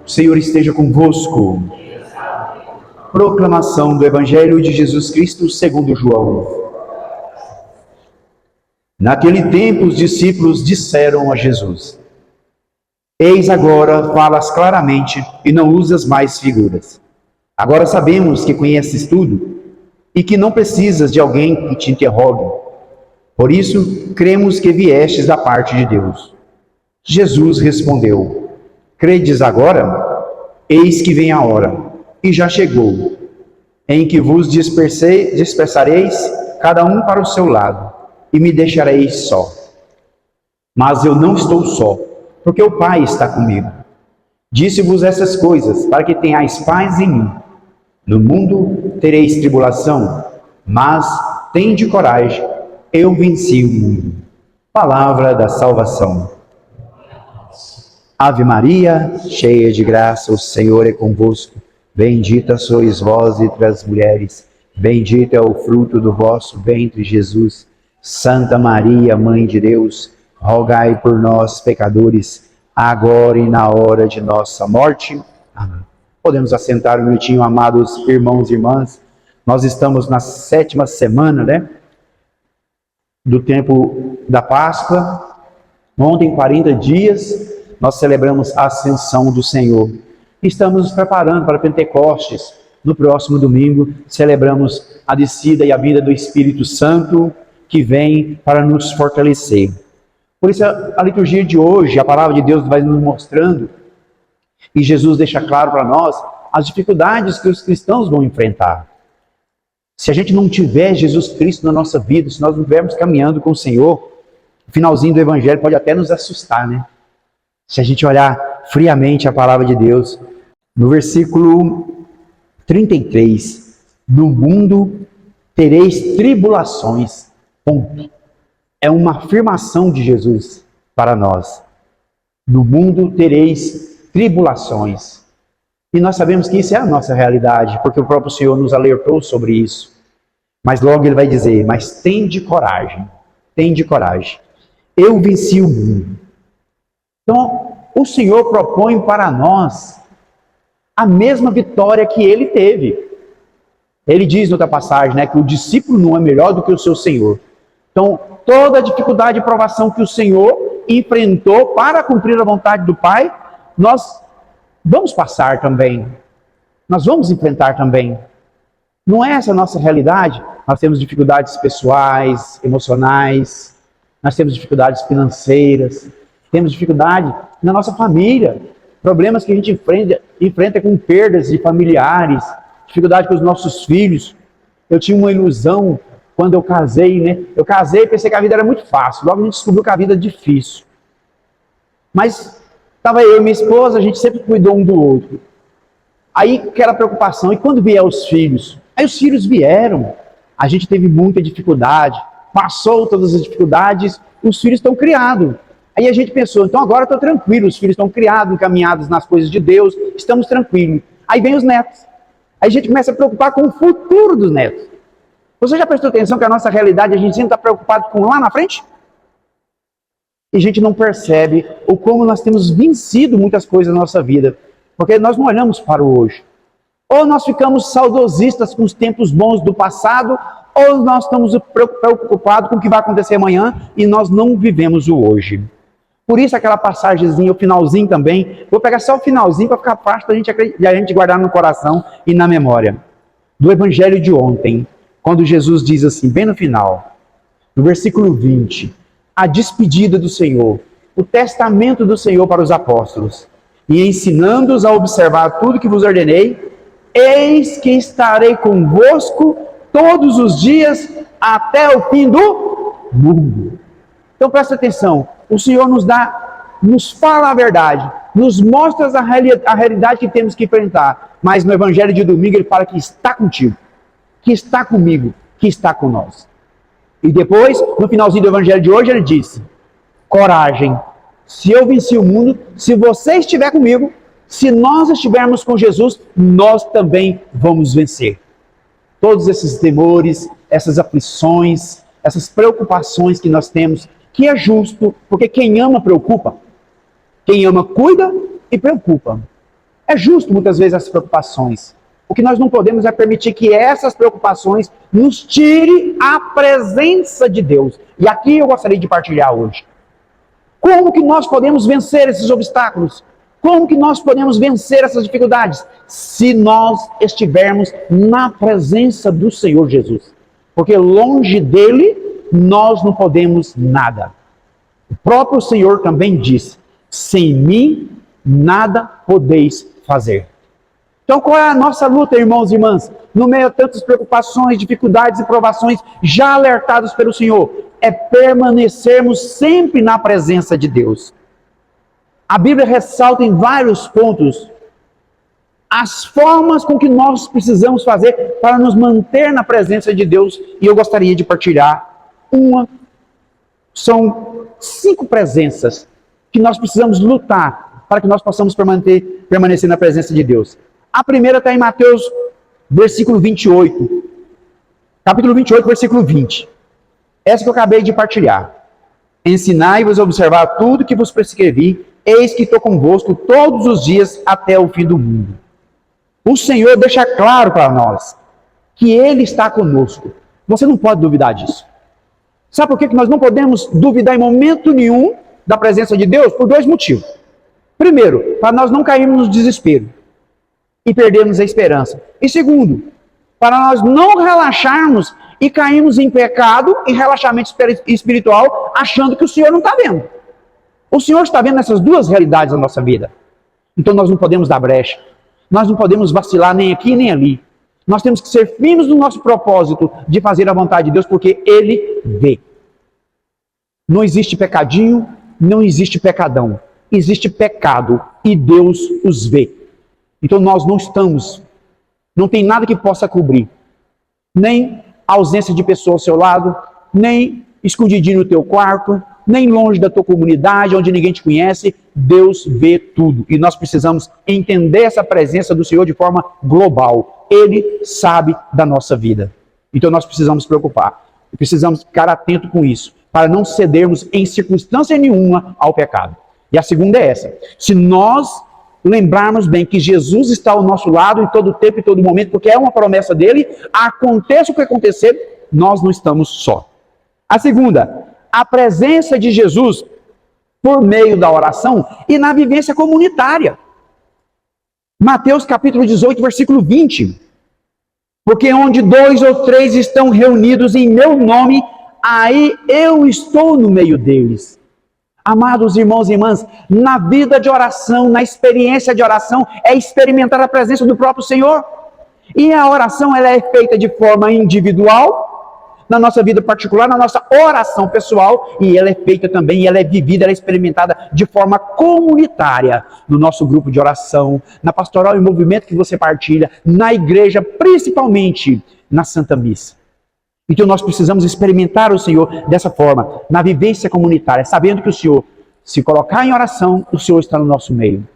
O Senhor esteja convosco. Proclamação do Evangelho de Jesus Cristo segundo João. Naquele tempo os discípulos disseram a Jesus: Eis agora falas claramente e não usas mais figuras. Agora sabemos que conheces tudo e que não precisas de alguém que te interrogue. Por isso, cremos que viestes da parte de Deus. Jesus respondeu: Credes agora? Eis que vem a hora, e já chegou, em que vos dispersareis, cada um para o seu lado, e me deixareis só. Mas eu não estou só, porque o Pai está comigo. Disse-vos essas coisas, para que tenhais paz em mim. No mundo tereis tribulação, mas tende coragem, eu venci o mundo. Palavra da salvação. Ave Maria, cheia de graça, o Senhor é convosco. Bendita sois vós entre as mulheres, bendito é o fruto do vosso ventre, Jesus. Santa Maria, Mãe de Deus, rogai por nós, pecadores, agora e na hora de nossa morte. Amém. Podemos assentar um minutinho, amados irmãos e irmãs. Nós estamos na 7ª semana, do tempo da Páscoa. Ontem, 40 dias, nós celebramos a Ascensão do Senhor. Estamos nos preparando para Pentecostes. No próximo domingo, celebramos a descida e a vinda do Espírito Santo, que vem para nos fortalecer. Por isso, a liturgia de hoje, a palavra de Deus vai nos mostrando, e Jesus deixa claro para nós, as dificuldades que os cristãos vão enfrentar. Se a gente não tiver Jesus Cristo na nossa vida, se nós não estivermos caminhando com o Senhor, o finalzinho do Evangelho pode até nos assustar, Se a gente olhar friamente a palavra de Deus, no versículo 33, no mundo tereis tribulações, ponto. É uma afirmação de Jesus para nós. No mundo tereis tribulações. E nós sabemos que isso é a nossa realidade, porque o próprio Senhor nos alertou sobre isso. Mas logo ele vai dizer, mas tende coragem, eu venci o mundo. Então, o Senhor propõe para nós a mesma vitória que ele teve. Ele diz noutra passagem, que o discípulo não é melhor do que o seu Senhor. Então, toda a dificuldade e provação que o Senhor enfrentou para cumprir a vontade do Pai, nós vamos passar também. Nós vamos enfrentar também. Não é essa a nossa realidade? Nós temos dificuldades pessoais, emocionais, nós temos dificuldades financeiras, temos dificuldade na nossa família, problemas que a gente enfrenta com perdas de familiares, dificuldade com os nossos filhos. Eu tinha uma ilusão quando eu casei, Eu casei e pensei que a vida era muito fácil, logo a gente descobriu que a vida é difícil. Mas estava eu e minha esposa, a gente sempre cuidou um do outro. Aí aquela preocupação, e quando vier os filhos? Aí os filhos vieram, a gente teve muita dificuldade, passou todas as dificuldades, os filhos estão criados. Aí a gente pensou, então agora estou tranquilo, os filhos estão criados, encaminhados nas coisas de Deus, estamos tranquilos. Aí vem os netos. Aí a gente começa a preocupar com o futuro dos netos. Você já prestou atenção que a nossa realidade, a gente sempre está preocupado com lá na frente? E a gente não percebe o como nós temos vencido muitas coisas na nossa vida. Porque nós não olhamos para o hoje. Ou nós ficamos saudosistas com os tempos bons do passado, ou nós estamos preocupados com o que vai acontecer amanhã e nós não vivemos o hoje. Por isso aquela passagemzinha, o finalzinho também, vou pegar só o finalzinho para ficar fácil da gente guardar no coração e na memória. Do Evangelho de ontem, quando Jesus diz assim, bem no final, no versículo 20, a despedida do Senhor, o testamento do Senhor para os apóstolos, e ensinando-os a observar tudo que vos ordenei, eis que estarei convosco todos os dias até o fim do mundo. Então presta atenção, o Senhor nos fala a verdade, nos mostra a realidade que temos que enfrentar, mas no Evangelho de domingo ele fala que está contigo, que está comigo, que está conosco. E depois, no finalzinho do Evangelho de hoje, ele disse, coragem, se eu venci o mundo, se você estiver comigo, se nós estivermos com Jesus, nós também vamos vencer. Todos esses temores, essas aflições, essas preocupações que nós temos, que é justo, porque quem ama preocupa. Quem ama cuida e preocupa. É justo muitas vezes as preocupações. O que nós não podemos é permitir que essas preocupações nos tire a presença de Deus. E aqui eu gostaria de partilhar hoje. Como que nós podemos vencer esses obstáculos? Como que nós podemos vencer essas dificuldades? Se nós estivermos na presença do Senhor Jesus. Porque longe dele, nós não podemos nada. O próprio Senhor também disse, sem mim, nada podeis fazer. Então qual é a nossa luta, irmãos e irmãs? No meio de tantas preocupações, dificuldades e provações já alertados pelo Senhor, é permanecermos sempre na presença de Deus. A Bíblia ressalta em vários pontos as formas com que nós precisamos fazer para nos manter na presença de Deus, e eu gostaria de partilhar são 5 presenças que nós precisamos lutar para que nós possamos permanecer na presença de Deus. A primeira está em Mateus, versículo 28. Capítulo 28, versículo 20. Essa que eu acabei de partilhar. Ensinai-vos a observar tudo que vos prescrevi, eis que estou convosco todos os dias até o fim do mundo. O Senhor deixa claro para nós que Ele está conosco. Você não pode duvidar disso. Sabe por que nós não podemos duvidar em momento nenhum da presença de Deus? Por 2 motivos. Primeiro, para nós não cairmos no desespero e perdermos a esperança. E segundo, para nós não relaxarmos e cairmos em pecado, em relaxamento espiritual, achando que o Senhor não está vendo. O Senhor está vendo essas 2 realidades da nossa vida. Então nós não podemos dar brecha. Nós não podemos vacilar nem aqui nem ali. Nós temos que ser firmes no nosso propósito de fazer a vontade de Deus, porque Ele vê. Não existe pecadinho, não existe pecadão. Existe pecado e Deus os vê. Então nós não tem nada que possa cobrir. Nem a ausência de pessoa ao seu lado, nem escondidinho no teu quarto, nem longe da tua comunidade, onde ninguém te conhece. Deus vê tudo. E nós precisamos entender essa presença do Senhor de forma global. Ele sabe da nossa vida. Então nós precisamos nos preocupar. Precisamos ficar atento com isso, para não cedermos em circunstância nenhuma ao pecado. E a segunda é essa. Se nós lembrarmos bem que Jesus está ao nosso lado em todo tempo e todo momento, porque é uma promessa dele, aconteça o que acontecer, nós não estamos só. A segunda, a presença de Jesus por meio da oração e na vivência comunitária. Mateus capítulo 18, versículo 20. Porque onde 2 ou 3 estão reunidos em meu nome, aí eu estou no meio deles. Amados irmãos e irmãs, na vida de oração, na experiência de oração, é experimentar a presença do próprio Senhor. E a oração ela é feita de forma individual, na nossa vida particular, na nossa oração pessoal, e ela é feita também, ela é vivida, ela é experimentada de forma comunitária, no nosso grupo de oração, na pastoral e movimento que você partilha, na igreja, principalmente na Santa Missa. Então nós precisamos experimentar o Senhor dessa forma, na vivência comunitária, sabendo que o Senhor, se colocar em oração, o Senhor está no nosso meio.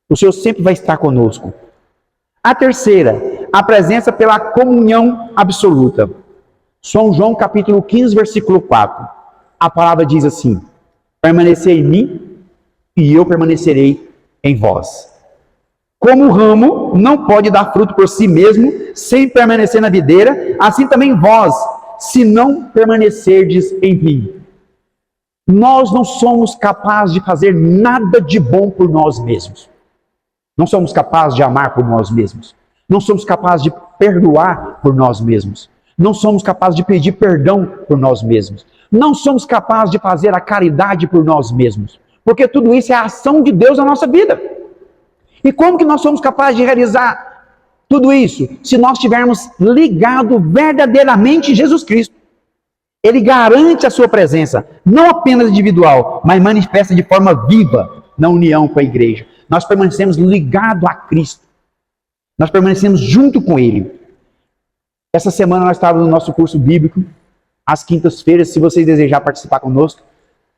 O Senhor sempre vai estar conosco. A terceira, a presença pela comunhão absoluta. São João capítulo 15, versículo 4. A palavra diz assim: permanecei em mim e eu permanecerei em vós. Como o ramo não pode dar fruto por si mesmo, sem permanecer na videira, assim também vós, se não permanecerdes em mim. Nós não somos capazes de fazer nada de bom por nós mesmos. Não somos capazes de amar por nós mesmos. Não somos capazes de perdoar por nós mesmos. Não somos capazes de pedir perdão por nós mesmos. Não somos capazes de fazer a caridade por nós mesmos. Porque tudo isso é a ação de Deus na nossa vida. E como que nós somos capazes de realizar tudo isso? Se nós estivermos ligados verdadeiramente em Jesus Cristo. Ele garante a sua presença, não apenas individual, mas manifesta de forma viva na união com a igreja. Nós permanecemos ligados a Cristo. Nós permanecemos junto com Ele. Essa semana nós estávamos no nosso curso bíblico, às quintas-feiras. Se vocês desejarem participar conosco,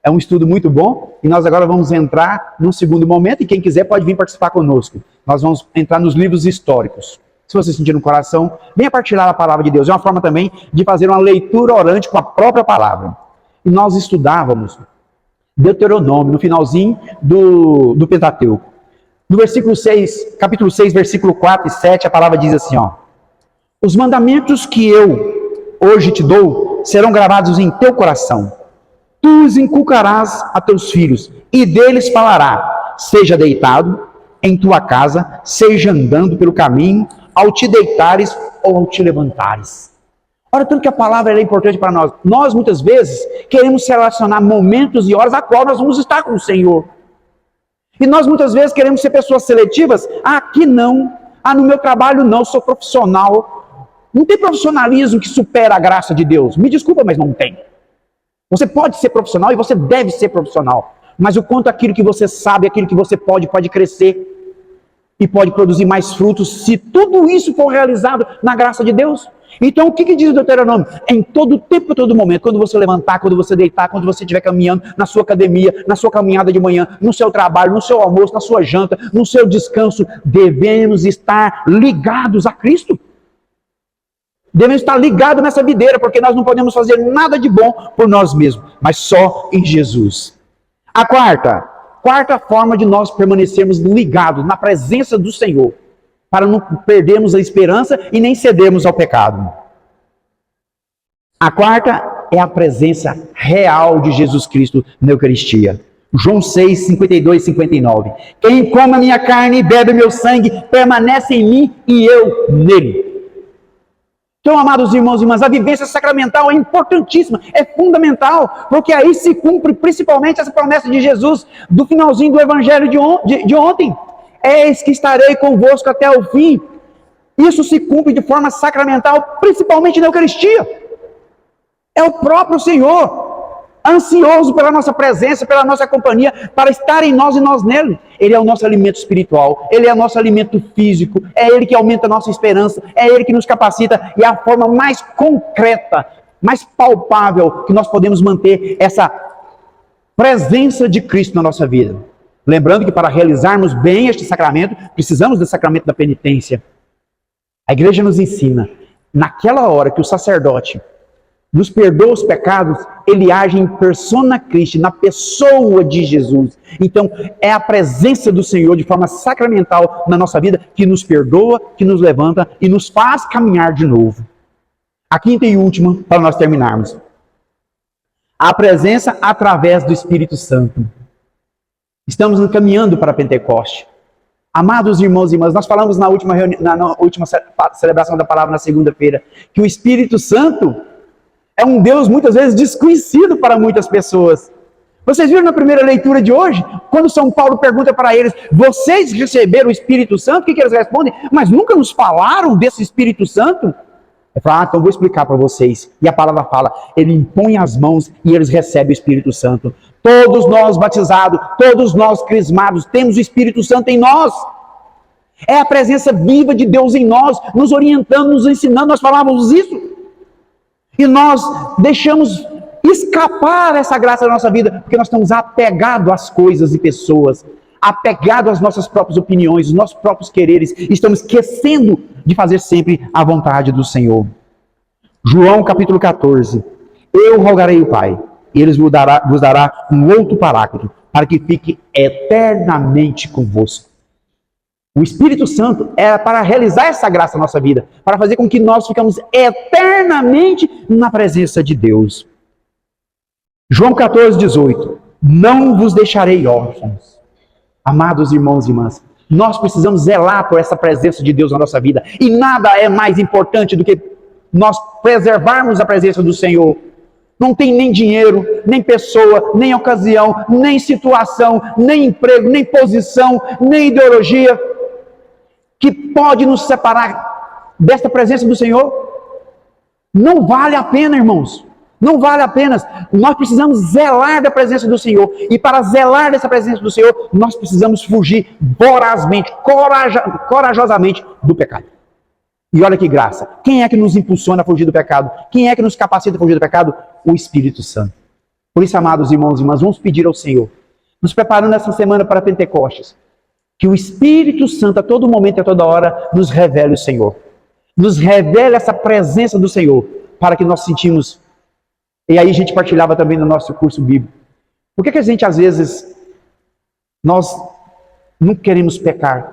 é um estudo muito bom. E nós agora vamos entrar num segundo momento, e quem quiser pode vir participar conosco. Nós vamos entrar nos livros históricos. Se você sentir no coração, venha partilhar a palavra de Deus. É uma forma também de fazer uma leitura orante com a própria palavra. E nós estudávamos Deuteronômio, no finalzinho do Pentateuco. No versículo 6, capítulo 6, versículo 4 e 7, a palavra diz assim, ó: os mandamentos que eu hoje te dou serão gravados em teu coração. Tu os inculcarás a teus filhos, e deles falará, seja deitado em tua casa, seja andando pelo caminho, ao te deitares ou ao te levantares. Olha tanto que a palavra é importante para nós. Nós, muitas vezes, queremos relacionar momentos e horas a qual nós vamos estar com o Senhor. E nós, muitas vezes, queremos ser pessoas seletivas. Ah, aqui não. Ah, no meu trabalho não, sou profissional. Não tem profissionalismo que supera a graça de Deus. Me desculpa, mas não tem. Você pode ser profissional e você deve ser profissional. Mas o quanto aquilo que você sabe, aquilo que você pode crescer e pode produzir mais frutos, se tudo isso for realizado na graça de Deus. Então, o que diz o Deuteronômio? Em todo tempo, todo momento, quando você levantar, quando você deitar, quando você estiver caminhando na sua academia, na sua caminhada de manhã, no seu trabalho, no seu almoço, na sua janta, no seu descanso, devemos estar ligados a Cristo. Devemos estar ligados nessa videira, porque nós não podemos fazer nada de bom por nós mesmos, mas só em Jesus. A quarta forma de nós permanecermos ligados na presença do Senhor, para não perdermos a esperança e nem cedermos ao pecado. A quarta é a presença real de Jesus Cristo na Eucaristia. João 6, 52 e 59. Quem come a minha carne e bebe meu sangue, permanece em mim e eu nele. Então, amados irmãos e irmãs, a vivência sacramental é importantíssima, é fundamental, porque aí se cumpre principalmente essa promessa de Jesus, do finalzinho do Evangelho de ontem. Eis que estarei convosco até o fim. Isso se cumpre de forma sacramental, principalmente na Eucaristia. É o próprio Senhor, ansioso pela nossa presença, pela nossa companhia, para estar em nós e nós nele. Ele é o nosso alimento espiritual, ele é o nosso alimento físico, é ele que aumenta a nossa esperança, é ele que nos capacita, e é a forma mais concreta, mais palpável que nós podemos manter essa presença de Cristo na nossa vida. Lembrando que para realizarmos bem este sacramento, precisamos do sacramento da penitência. A igreja nos ensina, naquela hora que o sacerdote nos perdoa os pecados, ele age em persona Christi, na pessoa de Jesus. Então, é a presença do Senhor de forma sacramental na nossa vida que nos perdoa, que nos levanta e nos faz caminhar de novo. A quinta e última, para nós terminarmos. A presença através do Espírito Santo. Estamos caminhando para Pentecoste. Amados irmãos e irmãs, nós falamos na última celebração da palavra, na segunda-feira, que o Espírito Santo é um Deus muitas vezes desconhecido para muitas pessoas. Vocês viram na primeira leitura de hoje, quando São Paulo pergunta para eles, vocês receberam o Espírito Santo? O que eles respondem? Mas nunca nos falaram desse Espírito Santo? Ele fala, então vou explicar para vocês. E a palavra fala, ele impõe as mãos e eles recebem o Espírito Santo. Todos nós batizados, todos nós crismados, temos o Espírito Santo em nós. É a presença viva de Deus em nós, nos orientando, nos ensinando. Nós falávamos isso. E nós deixamos escapar essa graça da nossa vida, porque nós estamos apegados às coisas e pessoas, apegados às nossas próprias opiniões, aos nossos próprios quereres, e estamos esquecendo de fazer sempre a vontade do Senhor. João capítulo 14. Eu rogarei o Pai, e ele vos dará um outro paráclito, para que fique eternamente convosco. O Espírito Santo é para realizar essa graça na nossa vida, para fazer com que nós ficamos eternamente na presença de Deus. João 14, 18. Não vos deixarei órfãos. Amados irmãos e irmãs, nós precisamos zelar por essa presença de Deus na nossa vida. E nada é mais importante do que nós preservarmos a presença do Senhor. Não tem nem dinheiro, nem pessoa, nem ocasião, nem situação, nem emprego, nem posição, nem ideologia que pode nos separar desta presença do Senhor. Não vale a pena, irmãos. Não vale a pena. Nós precisamos zelar da presença do Senhor. E para zelar dessa presença do Senhor, nós precisamos fugir vorazmente, corajosamente do pecado. E olha que graça. Quem é que nos impulsiona a fugir do pecado? Quem é que nos capacita a fugir do pecado? O Espírito Santo. Por isso, amados irmãos e irmãs, vamos pedir ao Senhor, nos preparando essa semana para Pentecostes, que o Espírito Santo a todo momento e a toda hora nos revele o Senhor. Nos revele essa presença do Senhor, para que nós sentimos. E aí a gente partilhava também no nosso curso bíblico. Por que a gente às vezes, nós não queremos pecar.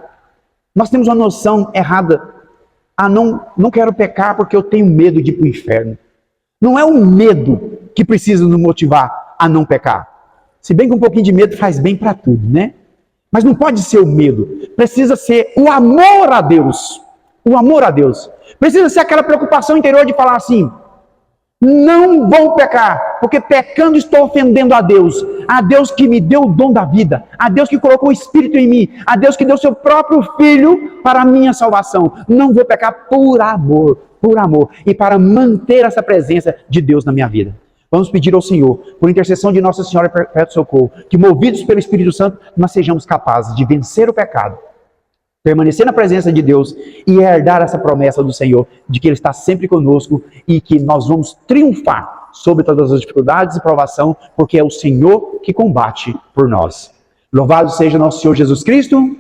Nós temos uma noção errada. Não quero pecar porque eu tenho medo de ir para o inferno. Não é o medo que precisa nos motivar a não pecar. Se bem que um pouquinho de medo faz bem para tudo, né? Mas não pode ser o medo. Precisa ser o amor a Deus. O amor a Deus. Precisa ser aquela preocupação interior de falar assim: não vou pecar, porque pecando estou ofendendo a Deus que me deu o dom da vida, a Deus que colocou o Espírito em mim, a Deus que deu seu próprio Filho para a minha salvação. Não vou pecar por amor, e para manter essa presença de Deus na minha vida. Vamos pedir ao Senhor, por intercessão de Nossa Senhora Perpétuo Socorro, que movidos pelo Espírito Santo, nós sejamos capazes de vencer o pecado, permanecer na presença de Deus e herdar essa promessa do Senhor, de que Ele está sempre conosco e que nós vamos triunfar sobre todas as dificuldades e provação, porque é o Senhor que combate por nós. Louvado seja nosso Senhor Jesus Cristo.